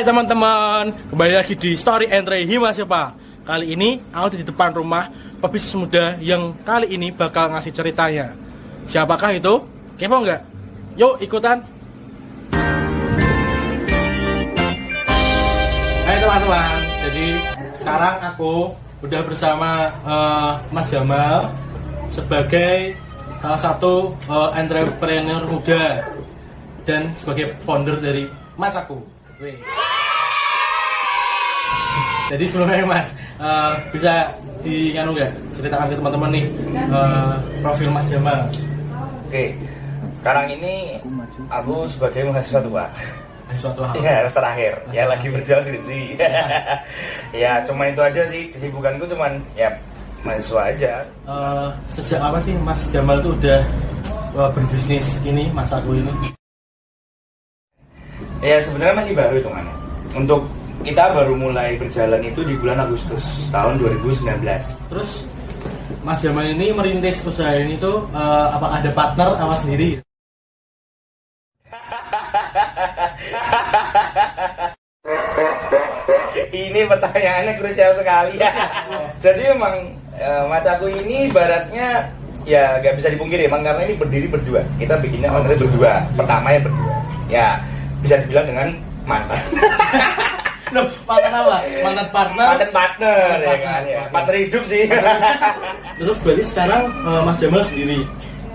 Hai teman-teman, kembali lagi di Story and Ray Himasipa. Kali ini aku di depan rumah pebisnis muda yang kali ini bakal ngasih ceritanya. Siapakah itu? Kepo nggak? Yuk ikutan. Hai teman-teman, jadi sekarang aku udah bersama Mas Jamal sebagai salah satu entrepreneur muda dan sebagai founder dari Macaku. Jadi sebelumnya Mas, bisa dianu nggak ceritakan ke teman-teman nih profil Mas Jamal? Oke, sekarang ini aku sebagai mahasiswa tua. Mahasiswa tua? Ya, terakhir. Ya lagi berjuang skripsi. Ya, cuma itu aja sih kesibukanku, cuman ya mahasiswa aja. Sejak apa sih Mas Jamal tuh udah berbisnis ini, Macaku ini? Ya sebenarnya masih baru hitungannya. Untuk kita baru mulai berjalan itu di bulan Agustus tahun 2019. Terus Mas Jamal ini merintis usaha ini tuh apakah ada partner apa sendiri? Ini pertanyaannya krusial sekali ya. Jadi emang Macaku ini ibaratnya ya gak bisa dipungkiri emang karena ini berdiri berdua. Kita bikinnya awalnya berdua. Pertama ya berdua. Ya bisa dibilang dengan mantan. Loh, mantan apa? Mantan partner? Mantan partner ya kan ya. Partner hidup sih. Terus berarti sekarang Mas Jamal sendiri?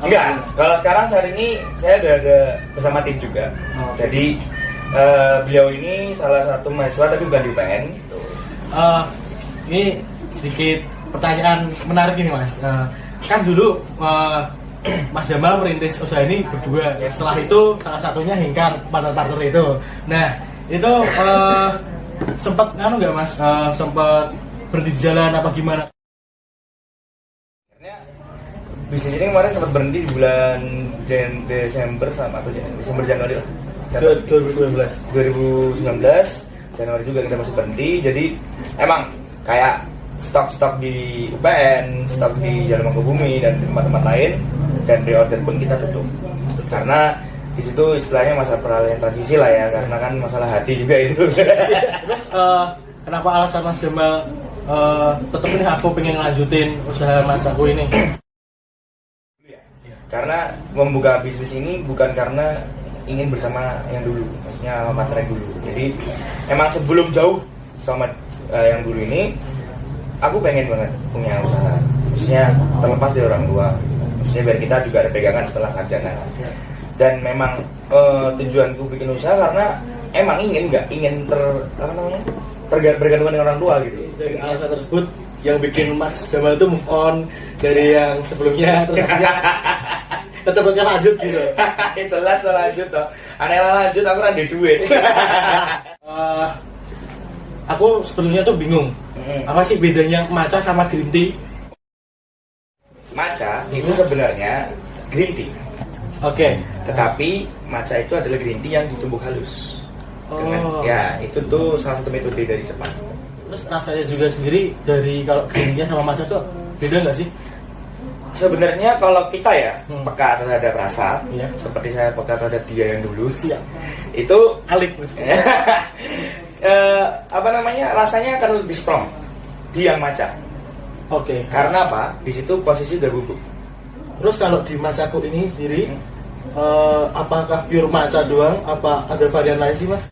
Enggak, kalau sekarang saat ini saya udah ada bersama tim juga. Jadi beliau ini salah satu mahasiswa tapi bukan di UPN gitu. Ini sedikit pertanyaan menarik ini Mas. Kan dulu Mas Jamal merintis usaha ini berdua. Setelah itu salah satunya Hingkar, partner itu. Nah itu sempat nggak Mas? Sempat berhenti di jalan apa gimana? Bisnis ini kemarin sempat berhenti di bulan Desember sama atau Desember Januari lah. 2019 Januari juga kita masih berhenti. Jadi emang kayak stok di UPN, stok di Jalan Mangkubumi dan tempat-tempat lain, dan pre-order pun kita tutup. Karena di situ istilahnya masa peralihan transisi lah ya, karena kan masalah hati juga itu. Terus kenapa alasan Mas Jamal tetap ini aku pengen lanjutin usaha Macaku ini? Karena membuka bisnis ini bukan karena ingin bersama yang dulu, maksudnya partner yang dulu. Jadi emang sebelum jauh sama yang dulu ini, aku pengen banget punya usaha, maksudnya terlepas dari orang tua, maksudnya biar kita juga ada pegangan setelah sarjana. Dan memang tujuanku bikin usaha karena emang ingin bergantungan dengan orang tua gitu. Dari alasan tersebut yang bikin Mas Jamal itu move on dari yang sebelumnya, terus tetap lanjut gitu. Jelas lanjut toh. Aneh lanjut aku ada duit. Aku sebelumnya tuh bingung. Apa sih bedanya matcha sama green tea? Matcha itu sebenarnya green tea. Oke. Tetapi matcha itu adalah green tea yang ditumbuk halus. Dengan, ya itu tuh salah satu metode dari Jepang. Terus rasanya juga sendiri dari kalau green tea sama matcha tuh beda nggak sih? Sebenarnya kalau kita ya peka terhadap rasa, ya. Seperti saya peka terhadap dia yang dulu, Siap. Itu Alik rasanya akan lebih strong di yang matcha. Oke. Karena apa? Di situ posisi udah bubuk. Terus kalau di Macaku ini sendiri, apakah pure matcha doang? Apa ada varian lain sih Mas?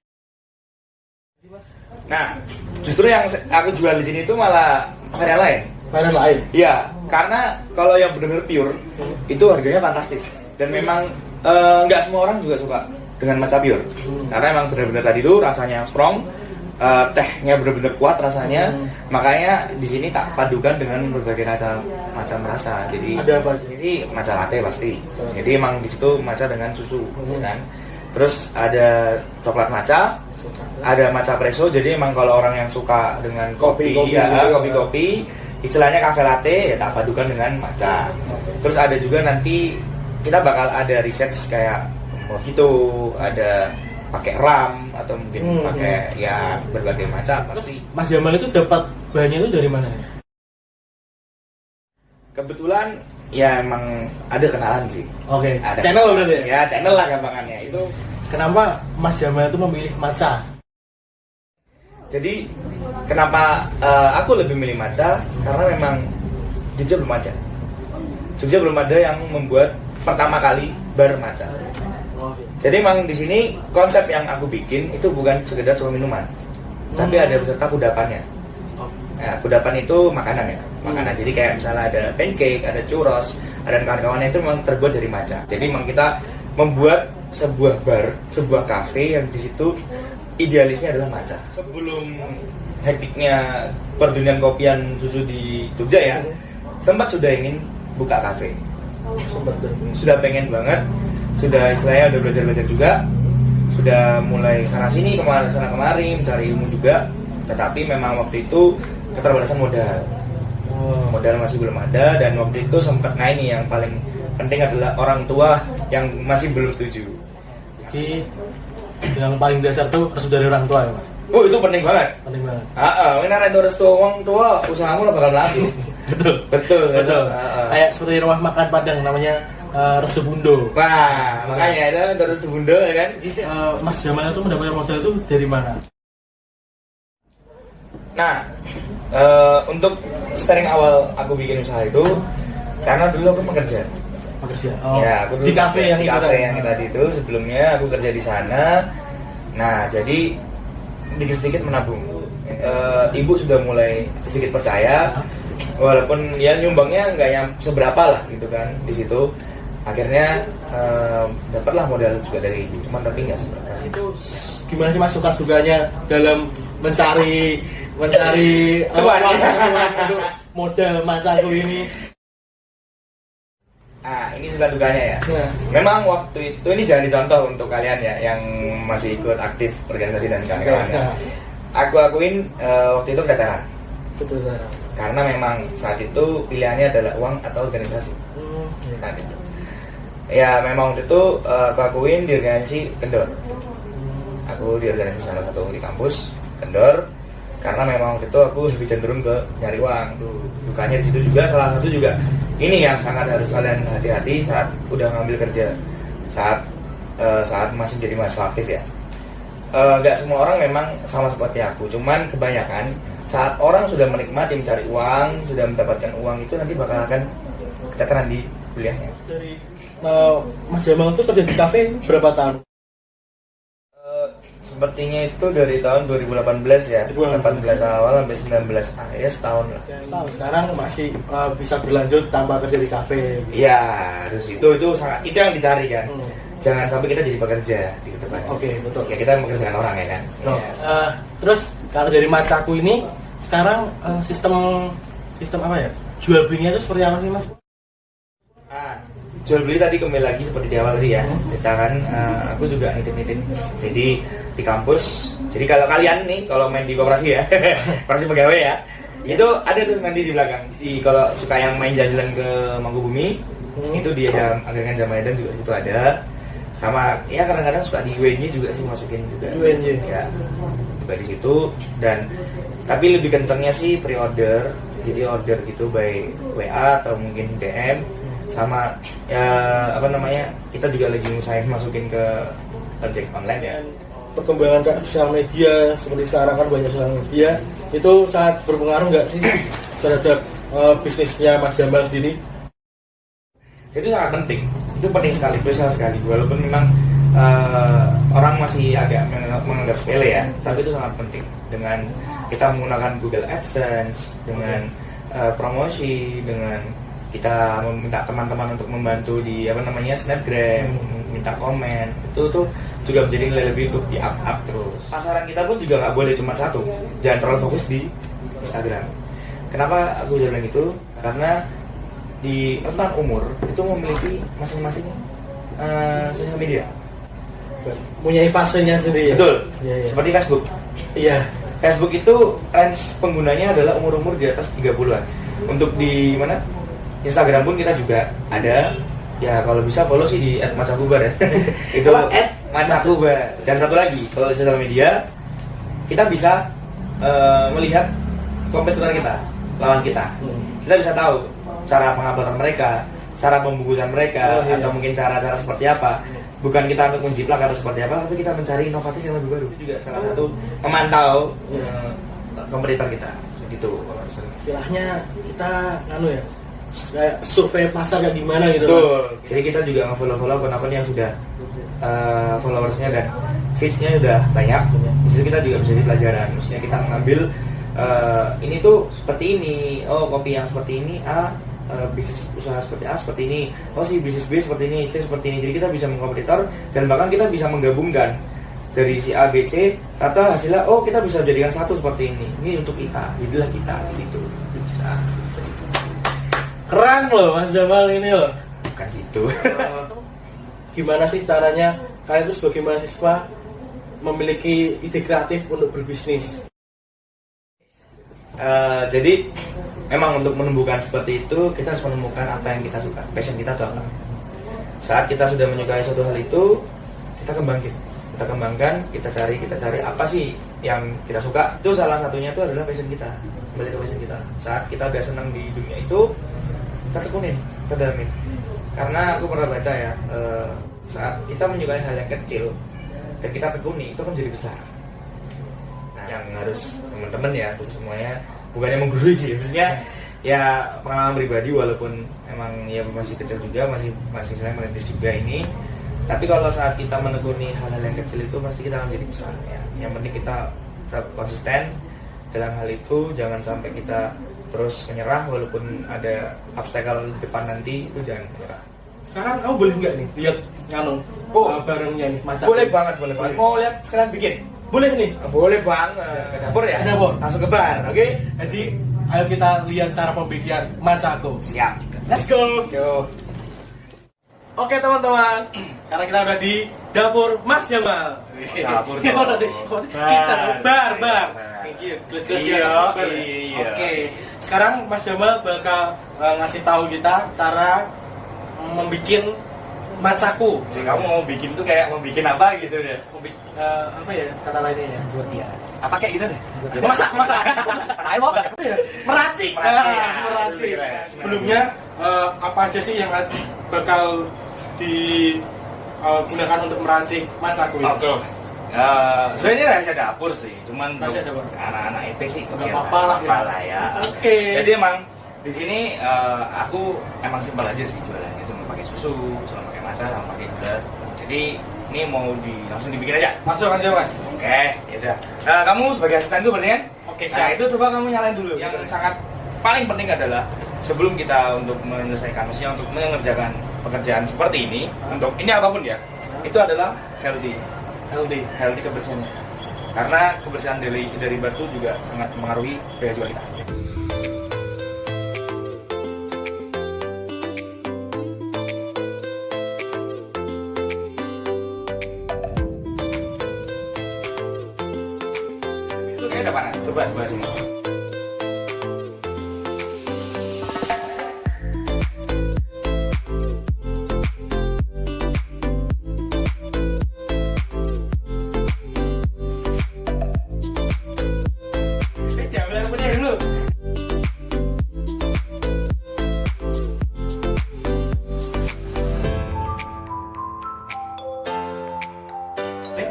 Nah, justru yang aku jual di sini itu malah varian lain. Varian lain? Iya, karena kalau yang benar-benar pure itu harganya fantastis. Dan memang nggak semua orang juga suka dengan matcha pure. Karena emang benar-benar tadi itu rasanya strong, tehnya benar-benar kuat rasanya. Makanya di sini tak padukan dengan berbagai macam rasa. Jadi ada apa sih? Jadi matcha latte pasti. Jadi emang di situ matcha dengan susu, kan. Terus ada coklat matcha, ada matcha presso. Jadi emang kalau orang yang suka dengan kopi, istilahnya cafe latte ya tak padukan dengan matcha. Terus ada juga nanti kita bakal ada riset kayak mojito, ada pakai ram atau mungkin pakai ya berbagai macam pasti. Mas Jamal itu dapat bahannya itu dari mana? Kebetulan ya emang ada kenalan sih. Oke. Ada Channel berarti ya? Ya channel lah gampangannya itu. Kenapa Mas Jamal itu memilih matcha? Jadi kenapa aku lebih milih matcha? Karena memang Jogja belum ada. Jogja belum ada yang membuat pertama kali bar matcha. Jadi memang di sini konsep yang aku bikin itu bukan sekedar cuma minuman, tapi ada beserta kudapannya. Nah, kudapan itu makanan ya, makanan. Jadi kayak misalnya ada pancake, ada churros, ada kawan-kawannya itu memang terbuat dari matcha. Jadi memang kita membuat sebuah bar, sebuah kafe yang di situ idealisnya adalah matcha. Sebelum hektiknya perdunian kopian susu di Jogja ya, sempat sudah ingin buka kafe. Sudah pengen banget, sudah istilahnya udah belajar juga, sudah mulai sana sini sana kemari mencari ilmu juga, tetapi memang waktu itu keterbatasan modal masih belum ada, dan waktu itu sempat ini yang paling penting adalah orang tua yang masih belum setuju. Jadi yang paling dasar tuh restu dari orang tua ya Mas? Oh itu penting banget. Penting banget. Ini ada restu orang tua, usahamu lah bakal laku. Betul. Kayak seperti rumah makan Padang namanya Restu Bundo. Wah, makanya itu Restu Bundo ya kan. Mas Jamal itu mendapatkan modal itu dari mana? Nah, untuk starting awal aku bikin usaha itu karena dulu aku pekerja. Oh, ya, aku di kafe yang tadi itu sebelumnya aku kerja di sana. Nah, jadi sedikit-sedikit menabung. Ibu sudah mulai sedikit percaya, walaupun ya nyumbangnya nggak yang seberapa lah gitu kan di situ. Akhirnya dapatlah modal juga dari ibu, cuman tapi nggak seberapa. Itu gimana sih Mas suka duganya dalam mencari cuan untuk modal masaku ini? Nah, ini suka duganya ya. Memang waktu itu ini jangan dicontoh untuk kalian ya yang masih ikut aktif organisasi dan kawan-kawan. Aku akuin waktu itu kedatangan. Karena memang saat itu pilihannya adalah uang atau organisasi. Saat itu. Ya memang waktu itu aku akuin di organisasi kendor. Aku di organisasi salah satu di kampus kendor. Karena memang waktu itu aku lebih cenderung ke nyari uang. Dukanya di situ juga, salah satu juga ini yang sangat harus kalian hati-hati saat udah ngambil kerja, saat masih jadi mahasiswa aktif ya. Gak semua orang memang sama seperti aku, cuman kebanyakan saat orang sudah menikmati mencari uang, sudah mendapatkan uang itu nanti bakal akan keteteran di kuliahnya. Dari Mas Jamal itu kerja di kafe berapa tahun? Sepertinya itu dari tahun 2018 ya, 18 awal sampai 19 akhir setahun lah. Sekarang masih bisa berlanjut tanpa kerja di kafe. Iya, harus itu sangat itu yang dicari kan. Jangan sampai kita jadi pekerja di depan. Oke, betul. Ya kita mengerjakan orang ya kan. Terus kalau dari matchaku ini sekarang sistem apa ya? Jual belinya itu seperti apa sih Mas? Jual beli tadi kembali lagi seperti di awal tadi ya. Kita kan aku juga nitip-nitip. Jadi di kampus. Jadi kalau kalian nih kalau main di koperasi ya, koperasi pegawai ya, itu ada tuh nanti di belakang. Kalau suka yang main jalan ke Mangkubumi, itu di Angkringan Jamaedan juga itu ada. Sama ya kadang-kadang suka di UNY juga sih masukin juga. UNY ya. Juga di situ dan tapi lebih kencengnya sih pre-order. Jadi order gitu by WA atau mungkin DM. Sama ya kita juga lagi ngusahain masukin ke ojek online ya. Perkembangan sosial media seperti sekarang kan banyak sosial media itu sangat berpengaruh nggak sih terhadap bisnisnya Mas Jamal sendiri? Itu sangat penting, itu penting sekali, besar sekali. Walaupun memang orang masih agak menganggap sepele ya, tapi itu sangat penting. Dengan kita menggunakan Google AdSense, dengan promosi, dengan kita meminta teman-teman untuk membantu di Snapgram, minta komen, itu tuh juga menjadi nilai lebih untuk di up terus. Pasaran kita pun juga nggak boleh cuma satu, jangan terlalu fokus di Instagram. Kenapa aku bilang gitu? Karena di rentang umur itu memiliki masing-masing sosial media, punya fasenya sendiri. Betul. Ya. Seperti Facebook. Iya. Facebook itu range penggunanya adalah umur-umur di atas 30-an. Untuk di mana? Instagram pun kita juga ada. Ya kalau bisa follow sih di @macakubar ya. Itu @macakubar. Dan satu lagi, kalau di sosial media kita bisa melihat kompetitor kita, lawan kita. Kita bisa tahu cara penguploadan mereka, cara pembungkusan mereka, atau mungkin cara-cara seperti apa. bukan kita untuk menjiplak atau seperti apa, tapi kita mencari inovatif yang lebih baru. Itu juga salah satu memantau kompetitor kita gitu. Istilahnya kita ya kayak survei pasar kayak gimana gitu. Betul. Jadi kita juga nge-follow akun-akun yang sudah followersnya dan feeds-nya udah banyak. Di situ kita juga bisa jadi pelajaran. Maksudnya kita mengambil ini tuh seperti ini, oh kopi yang seperti ini bisnis usaha seperti A seperti ini, oh si bisnis B seperti ini, C seperti ini. Jadi kita bisa mengkompetitor dan bahkan kita bisa menggabungkan dari si A, B, C, atau hasilnya oh kita bisa jadikan satu seperti ini untuk kita, jadilah kita gitu. Bisa. Keren loh Mas Jamal ini loh. Bukan gitu. Gimana sih caranya kalian itu sebagai mahasiswa memiliki ide kreatif untuk berbisnis? Jadi memang untuk menumbuhkan seperti itu kita harus menemukan apa yang kita suka, passion kita itu apa. Saat kita sudah menyukai suatu hal itu, kita kembangkan, kita cari apa sih yang kita suka. Itu salah satunya itu adalah passion kita, kembali ke passion kita. Saat kita udah senang di dunia itu, kita tekunin, kita dalamin. Karena aku pernah baca ya, saat kita menyukai hal yang kecil dan kita tekuni, itu akan jadi besar. Nah, yang harus teman-teman ya, untuk semuanya, bukannya menggurui sih, maksudnya ya pengalaman pribadi walaupun emang ya masih kecil juga, masih saya merintis juga ini. Tapi kalau saat kita menekuni hal-hal yang kecil itu pasti kita akan jadi besar ya. Yang penting kita tetap konsisten dalam hal itu, jangan sampai kita terus menyerah walaupun ada obstacle di depan nanti, itu jangan menyerah. Sekarang kamu boleh nggak nih lihat barangnya nih macam? Boleh banget. Mau lihat sekalian bikin? Boleh nih. Boleh banget. Ke dapur ya? Ke dapur. Langsung ke bar, oke? Jadi ayo kita lihat cara pembikinan matchaku. Siap. Let's go. Yo. Oke teman-teman, sekarang kita udah di dapur Mas Jamal. Dapur udah di kitchen, bar. Thank you. Iya. Oke, sekarang Mas Jamal bakal ngasih tahu kita cara membikin matchaku. Jadi kamu mau bikin tuh kayak mau bikin apa gitu deh? Apa ya kata lainnya ya? Buat dia. Apa kayak gitu deh? Masak. Saya mau apa ya? Meracik. Sebelumnya apa aja sih yang bakal digunakan untuk merancik matchaku ini? Oke. Sebenarnya rahasia dapur sih, cuman Rahasia dapur. anak-anak IP sih Nggak apa-apa lah ya. Oke. Jadi emang di sini aku emang simpel aja sih jualannya, cuma pakai susu, cuma pakai matcha, sama pakai gula. Jadi ini mau langsung dibikin aja. Langsung aja Mas. Oke, ya udah. Kamu sebagai asistenku berarti kan? Oke, Nah siap. itu coba kamu nyalain dulu. Yang sangat paling penting adalah sebelum kita untuk menyelesaikan, maksudnya untuk mengerjakan pekerjaan seperti ini, untuk ini apapun ya, itu adalah healthy kebersihannya. Karena kebersihan dari batu juga sangat mempengaruhi daya jual kita. Itu kayaknya udah panas. Coba buat semua.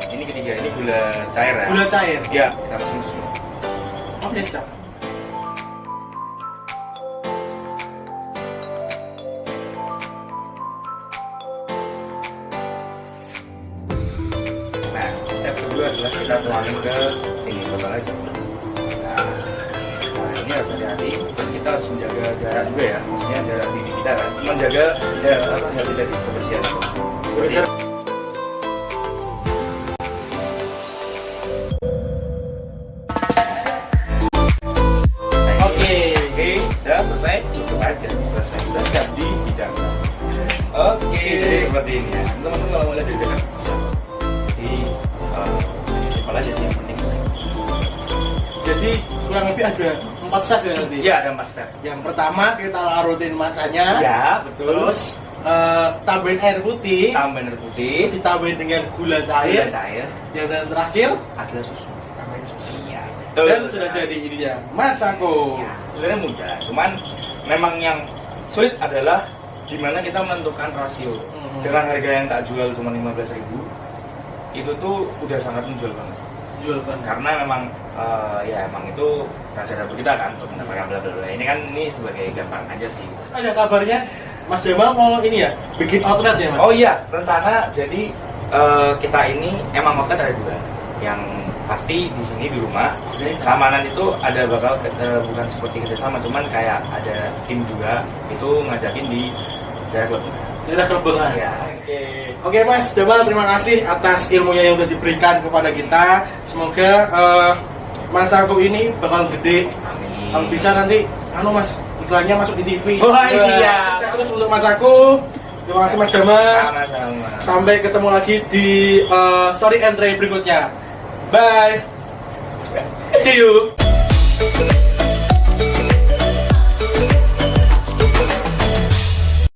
Ini ketiga, ini gula cair ya? Gula cair. Ya, kita masukin susu. Oke, siap. Nah, step kedua adalah kita tuangin ke sini, botol aja. Nah, ini harus hati-hati. Dan kita harus menjaga jarak juga ya, maksudnya jarak diri kita kan. Menjaga jarak apa? Nggak tidak kebersihan. Seperti udah selesai, tutup aja. Selesai, udah siap dihidangkan. Oke, jadi seperti ini ya. Teman-teman kalau mau lihat dari dekat bisa. Jadi simpel aja sih, yang penting. Jadi kurang lebih ada 4 step ya nanti. Ya, ada 4 step. Yang pertama kita larutin matchanya. Ya, betul. Terus tambahin air putih. Tambahin air putih. Terus ditambahin dengan gula cair. Yang terakhir adalah susu. Tambahin susu. Iya. Dan sudah jadi ininya matchaku. Ya, sebenarnya mudah. Cuman memang yang sulit adalah gimana kita menentukan rasio. Dengan harga yang tak jual cuma 15.000, itu tuh udah sangat menjual banget. Jual banget. Karena memang ya emang itu rasa dapur kita kan untuk mendapatkan bla bla bla. Ini kan ini sebagai gambaran aja sih. Ada kabarnya Mas Jamal mau ini ya, bikin outlet ya Mas? Oh iya, rencana jadi kita ini emang outlet ada dua. Yang pasti di sini di rumah. Keamanan itu ada bakal bukan seperti kerjasama, cuman kayak ada tim juga itu ngajakin di daerah klub. Daerah Kelengar. Ya. Oke Mas Jamal, terima kasih atas ilmunya yang sudah diberikan kepada kita. Semoga Mansaku ini bakal gede. Amin. Kalau bisa nanti, Mas, iklannya masuk di TV. Oh, iya. Sukses terus untuk Mansaku. Terima kasih Mas Jamal. Sama-sama. Sampai ketemu lagi di story and tray berikutnya. Bye. See you.